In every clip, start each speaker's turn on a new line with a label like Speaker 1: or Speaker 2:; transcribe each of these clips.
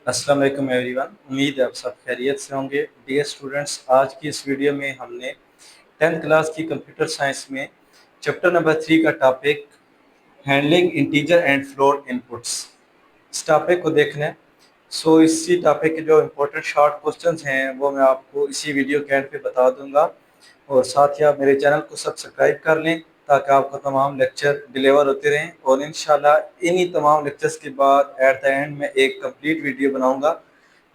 Speaker 1: अस्सलाम वालेकुम एवरीवन। उम्मीद है आप सब खैरियत से होंगे। डियर स्टूडेंट्स, आज की इस वीडियो में हमने 10th क्लास की कंप्यूटर साइंस में चैप्टर नंबर 3 का topic handling integer and float inputs, इस टॉपिक को देखना है। इसी टॉपिक के जो इम्पोर्टेंट शॉर्ट क्वेश्चंस हैं वो मैं आपको इसी वीडियो के एंड पे बता दूंगा। और साथ ही आप मेरे चैनल को सब्सक्राइब कर लें ताकि आपको तमाम लेक्चर डिलीवर होते रहें। और इंशाल्लाह इन्हीं तमाम लेक्चर्स के बाद एट द एंड में एक कंप्लीट वीडियो बनाऊंगा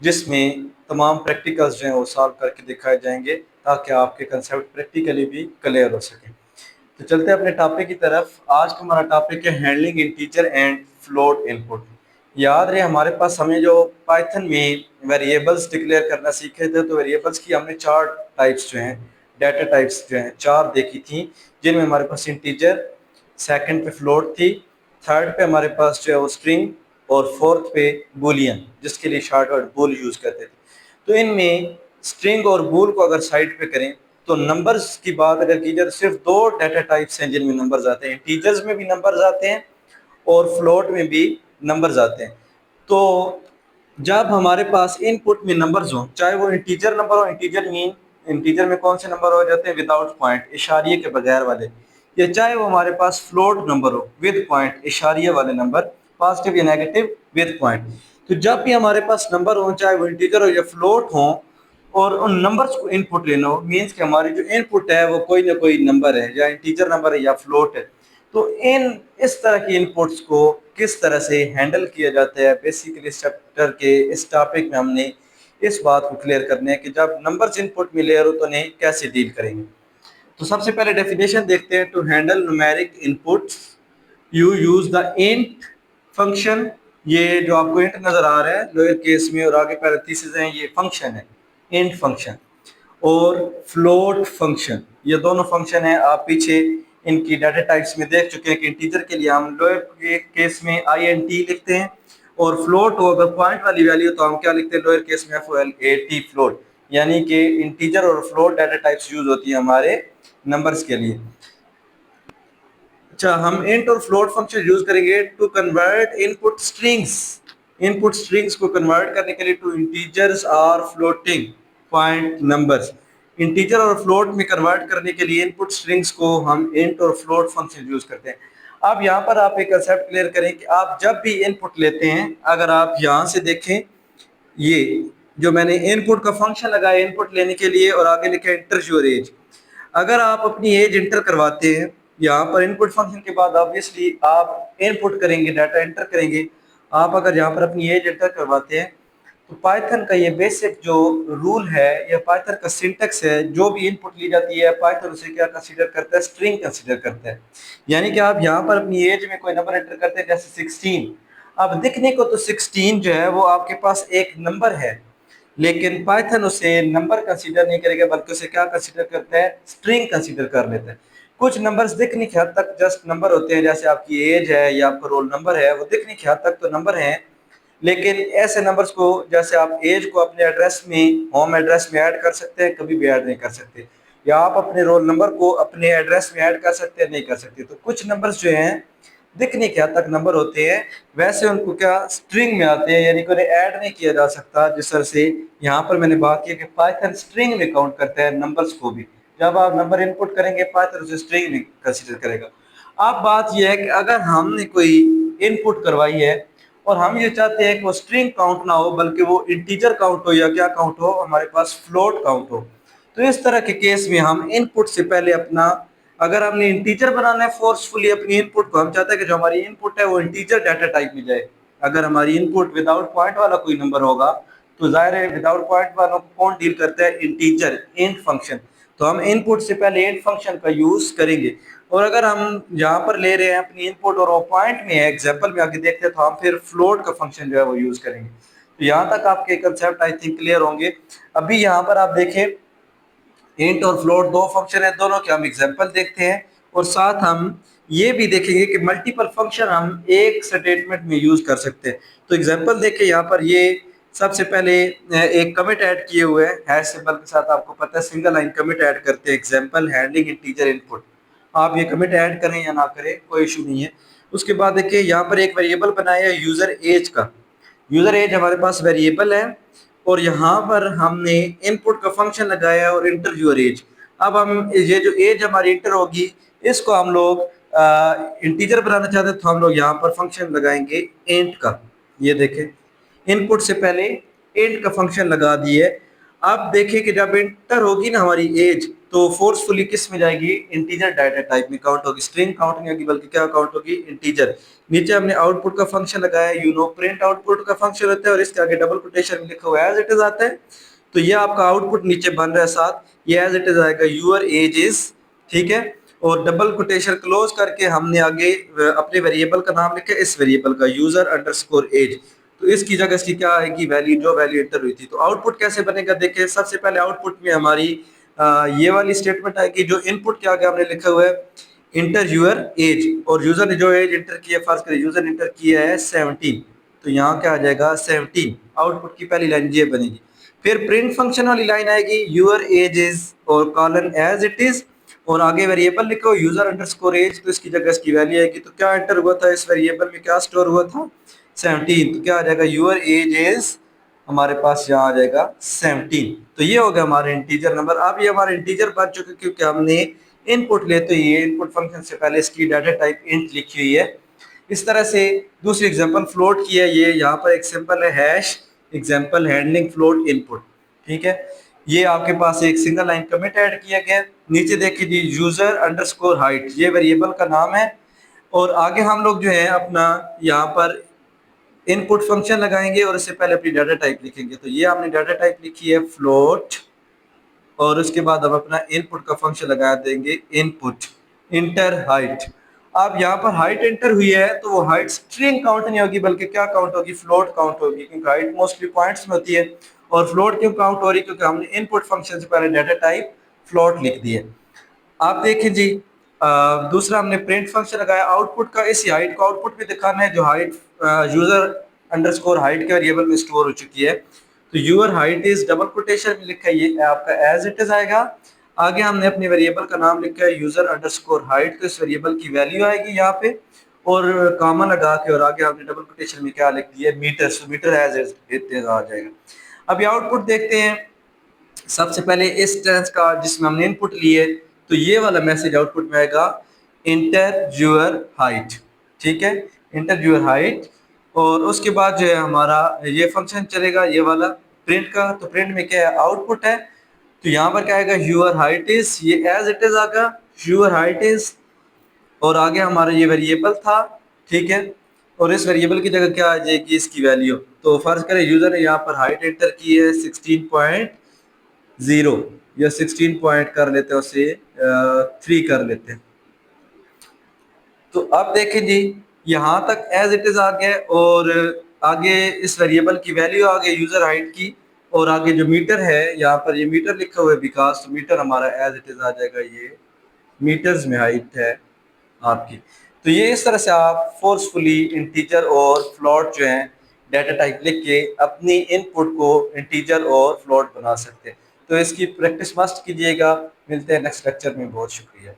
Speaker 1: जिसमें तमाम प्रैक्टिकल्स जो हैं वो सॉल्व करके दिखाए जाएंगे ताकि आपके कंसेप्ट प्रैक्टिकली भी क्लियर हो सके। तो चलते हैं अपने टॉपिक की तरफ। आज का हमारा टॉपिक है handling integer and float input. याद रहे हमारे पास हमें जो पाइथन में वेरिएबल्स डिक्लेयर करना सीखे थे, तो वेरिएबल्स की हमने चार टाइप्स जो हैं, डाटा टाइप्स जो हैं चार देखी थी, जिनमें हमारे पास इंटीजर, सेकंड पे फ्लोट थी, थर्ड पे हमारे पास जो है वो स्ट्रिंग, और फोर्थ पे बूलियन जिसके लिए शॉर्टकट बूल यूज़ करते थे। तो इनमें स्ट्रिंग और बूल को अगर साइड पे करें तो नंबर्स की बात अगर की जाए तो सिर्फ दो डाटा टाइप्स हैं जिनमें नंबर्स आते हैं। इंटीजर्स में भी नंबर्स आते हैं और फ्लोट में भी नंबर्स आते हैं। तो जब हमारे पास इनपुट में नंबर्स हों, चाहे वो इंटीजर नंबर हो, इंटीजर मीन इंटीजर में कौन से नंबर हो जाते हैं विदाउट पॉइंट, इशारिये के बगैर वाले, या चाहे वो हमारे पास फ्लोट नंबर हो विद पॉइंट, इशारिये वाले नंबर, पॉजिटिव या नेगेटिव विद पॉइंट। तो जब भी हमारे पास नंबर हो, चाहे वो इंटीजर हो या फ्लोट हो, और उन नंबर्स को इनपुट लेना हो, मीन्स कि हमारी जो इनपुट है वो कोई ना कोई नंबर है, या इंटीजर नंबर है या फ्लोट है। तो इन इस तरह की इनपुट्स को किस तरह से हैंडल किया जाता है, बेसिकली इस चैप्टर के इस टॉपिक में हमने इस बात को क्लियर करने है कि जब नंबर्स इनपुट मिले हो तो उन्हें कैसे डील करेंगे। तो सबसे पहले डेफिनेशन देखते हैं। To handle numeric inputs you use the int function. ये जो आपको इंट नजर आ रहा है लोअर केस में और आगे पैरेंथेसिस हैं, ये फंक्शन है, इंट फंक्शन। और फ्लोट फंक्शन, ये दोनों फंक्शन है। आप पीछे इनकी डाटा टाइप्स में देख चुके हैं कि इंटीजर के लिए हम लोअर के केस में आई एन टी लिखते हैं, और फ्लोट हो अगर पॉइंट वाली वैल्यू तो हम क्या लिखते हैं लोअर केस में F O L A T, float. यानी कि इंटीजर और फ्लोट डाटा टाइप्स यूज होती है हमारे नंबर्स के लिए। अच्छा, हम इंट और फ्लोट फंक्शन यूज करेंगे to convert input strings, input strings को कन्वर्ट करने के लिए, टू इंटीजर्स और फ्लोटिंग पॉइंट नंबर्स। इंटीजर और फ्लोट में कन्वर्ट करने के लिए इनपुट स्ट्रिंग्स को हम इंट और फ्लोट फंक्शन यूज करते हैं। अब यहाँ पर आप एक कंसेप्ट क्लियर करें कि आप जब भी इनपुट लेते हैं, अगर आप यहाँ से देखें, ये जो मैंने इनपुट का फंक्शन लगाया इनपुट लेने के लिए और आगे लिखा इंटर योर एज, अगर आप अपनी एज इंटर करवाते हैं यहाँ पर इनपुट फंक्शन के बाद, ऑब्वियसली आप इनपुट करेंगे, डाटा एंटर करेंगे। आप अगर यहाँ पर अपनी एज एंटर करवाते हैं तो पाइथन का ये बेसिक जो रूल है या पाइथन का सिंटेक्स है, जो भी इनपुट ली जाती है पाइथन उसे क्या कंसीडर करता है, स्ट्रिंग कंसीडर करता है। यानी कि आप यहाँ पर अपनी एज में कोई नंबर एंटर करते हैं जैसे 16। अब दिखने को तो 16 जो है वो आपके पास एक नंबर है, लेकिन पाइथन उसे नंबर कंसीडर नहीं करेगा बल्कि उसे क्या कंसीडर करता है, स्ट्रिंग कंसीडर कर लेता है। कुछ नंबर्स दिखने की हद तक जस्ट नंबर होते हैं, जैसे आपकी एज है या आपका रोल नंबर है, वो दिखने की हद तक तो नंबर हैं, लेकिन ऐसे नंबर्स को जैसे आप एज को अपने एड्रेस में, होम एड्रेस में ऐड कर सकते हैं, कभी भी ऐड नहीं कर सकते, या आप अपने रोल नंबर को अपने एड्रेस में ऐड कर सकते हैं, नहीं कर सकते। तो कुछ नंबर्स जो हैं दिखने के हद तक नंबर होते हैं, वैसे उनको क्या स्ट्रिंग में आते हैं, यानी कि उन्हें ऐड नहीं किया जा सकता। जिस तरह से यहाँ पर मैंने बात की कि पाइथन स्ट्रिंग में काउंट करता है नंबर्स को भी, जब आप नंबर इनपुट करेंगे पाइथन उसे स्ट्रिंग में कंसीडर करेगा। अब बात यह है कि अगर हमने कोई इनपुट करवाई है और हम ये चाहते हैं कि वो स्ट्रिंग काउंट ना हो बल्कि वो इंटीजर काउंट हो, या क्या काउंट हो, हमारे पास फ्लोट काउंट हो, तो इस तरह के केस में हम इनपुट से पहले अपना, अगर हमने इंटीजर बनाना है फोर्सफुली अपनी इनपुट को, हम चाहते हैं कि जो हमारी इनपुट है वो इंटीजर डाटा टाइप में जाए। अगर हमारी इनपुट विदाउट पॉइंट वाला कोई नंबर होगा तो जाहिर है विदाउट पॉइंट वालों को कौन डील करता है, इंटीजर, इंट फंक्शन। तो हम इनपुट से पहले इंट फंक्शन का यूज करेंगे। और अगर हम यहाँ पर ले रहे हैं अपनी इनपुट और वो पॉइंट में है, एग्जाम्पल में आगे देखते हैं, तो हम फिर फ्लोट का फंक्शन जो है वो यूज करेंगे। तो यहाँ तक आपके कंसेप्ट आई थिंक क्लियर होंगे। अभी यहाँ पर आप देखें, इंट और फ्लोट दो फंक्शन है, दोनों के हम एग्जांपल देखते हैं, और साथ हम ये भी देखेंगे कि मल्टीपल फंक्शन हम एक स्टेटमेंट में यूज कर सकते हैं। तो एग्जांपल देखें, यहाँ पर ये सबसे पहले एक कमिट ऐड किए हुए हैं हैश सिंबल के साथ, आपको पता है सिंगल लाइन कमिट ऐड करते हैं, एग्जांपल हैंडलिंग इंटीजर इनपुट। आप ये कमिट ऐड करें या ना करें कोई इशू नहीं है। उसके बाद देखिए यहाँ पर एक वेरिएबल बनाया है यूजर एज का, यूजर एज हमारे पास वेरिएबल है और यहाँ पर हमने इनपुट का फंक्शन लगाया और इंटर यूजर एज। अब हम ये जो एज हमारी इंटर होगी इसको हम लोग इंटीजर बनाना चाहते हैं तो हम लोग यहाँ पर फंक्शन लगाएंगे इंट का। ये देखें इनपुट से पहले इंट का फंक्शन लगा दिए। अब देखिए कि जब इंटर होगी ना हमारी एज तो फोर्सफुली किस में जाएगी, इंटीजर डाटा टाइप में काउंट होगी, स्ट्रिंग काउंट नहीं होगी बल्कि क्या काउंट होगी, इंटीजर। नीचे हमने आउटपुट का फंक्शन लगाया, यू नो प्रिंट आउटपुट का फंक्शन होता है और इसके आगे डबल कोटेशन में लिखा हुआ एज इट इज आता है। तो ये आपका आउटपुट नीचे बन रहा है साथ, ये एज इट इज आएगा यूअर एज इज, ठीक है। और डबल कोटेशन क्लोज करके हमने आगे अपने वेरिएबल का नाम लिखा है, इस वेरिएबल का यूजर अंडरस्कोर एज। तो इसकी जगह इसकी क्या आएगी वैल्यू, जो वैल्यू एंटर हुई थी। तो आउटपुट कैसे बनेगा देखें, सबसे पहले आउटपुट में हमारी ये वाली स्टेटमेंट आएगी जो इनपुट के आगे हमने लिखा हुआ है इंटर यूर एज, और यूजर ने जो एज इंटर किया, फर्ज करें यूजर ने इंटर किया है 17, तो यहाँ क्या आ जाएगा 17। आउटपुट की पहली लाइन ये बनेगी। फिर प्रिंट फंक्शन वाली लाइन आएगी यूर एज इज और कॉलन एज इट इज, और आगे वेरिएबल लिखो यूजर अंडरस्कोर एज, तो इसकी जगह इसकी वैल्यू आएगी। तो क्या एंटर हुआ था इस वेरिएबल में, क्या स्टोर हुआ था 17, तो क्या आ जाएगा यूर एज इज हमारे पास यहाँ आ जाएगा 17। तो ये हो गया हमारे इंटीजर नंबर। अब ये हमारे इंटीजर बन चुके क्योंकि हमने इनपुट ले, तो ये इनपुट फंक्शन से पहले इसकी डाटा टाइप इंट लिखी हुई है। इस तरह से दूसरी एग्जांपल फ्लोट की है, ये यहाँ पर एक सिंपल है hash example handling float input, ठीक है। ये आपके पास एक सिंगल लाइन कमेंट ऐड किया गया। नीचे देखिए जी यूजर अंडरस्कोर हाइट ये वेरिएबल का नाम है, और आगे हम लोग जो है अपना यहाँ पर इनपुट फंक्शन लगाएंगे और इससे पहले अपनी डाटा टाइप लिखेंगे। तो ये हमने डाटा टाइप लिखी है फ्लोट, और उसके बाद हम अपना इनपुट का फंक्शन लगा देंगे इनपुट इंटर हाइट। अब यहाँ पर हाइट एंटर हुई है तो वो हाइट स्ट्रिंग काउंट नहीं होगी बल्कि क्या काउंट होगी, फ्लोट काउंट होगी, क्योंकि हाइट मोस्टली पॉइंट्स में होती है। और फ्लोट क्यों काउंट हो रही, क्योंकि हमने इनपुट फंक्शन से पहले डाटा टाइप फ्लोट लिख दी है। आप देखें जी दूसरा हमने प्रिंट फंक्शन लगाया आउटपुट का, इसी हाइट को आउटपुट में दिखाना है जो हाइट यूजर अंडरस्कोर हाइट के वेरिएबल में स्टोर हो चुकी है। तो your height is double quotation में लिखा है, ये आपका एज इट इज आएगा। आगे हमने अपने वेरिएबल का नाम लिखा है यूजर अंडरस्कोर हाइट, तो इस वेरिएबल की वैल्यू आएगी यहाँ पे, और कामा लगा के और आगे हमने डबल कोटेशन में क्या लिख दिया meter, so meter as it is आ जाएगा। अब ये आउटपुट देखते हैं। सबसे पहले इस टेंस का जिसमें हमने इनपुट लिए, तो ये वाला मैसेज आउटपुट में आएगा इंटर यूर हाइट, ठीक है, इंटर यूर हाइट। और उसके बाद जो है हमारा ये फंक्शन चलेगा ये वाला प्रिंट का। तो प्रिंट में क्या है आउटपुट है, तो यहाँ पर क्या आएगा यूर हाइट इज, ये एज इट इज आएगा यूर हाइट इज, और आगे हमारा ये वेरिएबल था, ठीक है। और इस वेरिएबल की जगह क्या आ जाएगी इसकी वैल्यू। तो फर्ज करें यूजर ने यहाँ पर हाइट एंटर की है 16.0 या 16 पॉइंट कर लेते हैं उसे 3 कर लेते हैं। तो अब देखें जी यहाँ तक एज इट इज आ गया, और आगे इस वेरिएबल की वैल्यू आ गई यूजर हाइट की, और आगे जो मीटर है यहाँ पर ये मीटर लिखा हुआ है विकास, तो मीटर हमारा एज इट इज आ जाएगा, ये मीटर्स में हाइट है आपकी। तो ये इस तरह से आप फोर्सफुली इंटीजर और फ्लोट जो है डाटा टाइप लिख के अपनी इनपुट को इंटीजर और फ्लोट बना सकते हैं। तो इसकी प्रैक्टिस मस्ट कीजिएगा। मिलते हैं नेक्स्ट लेक्चर में, बहुत शुक्रिया।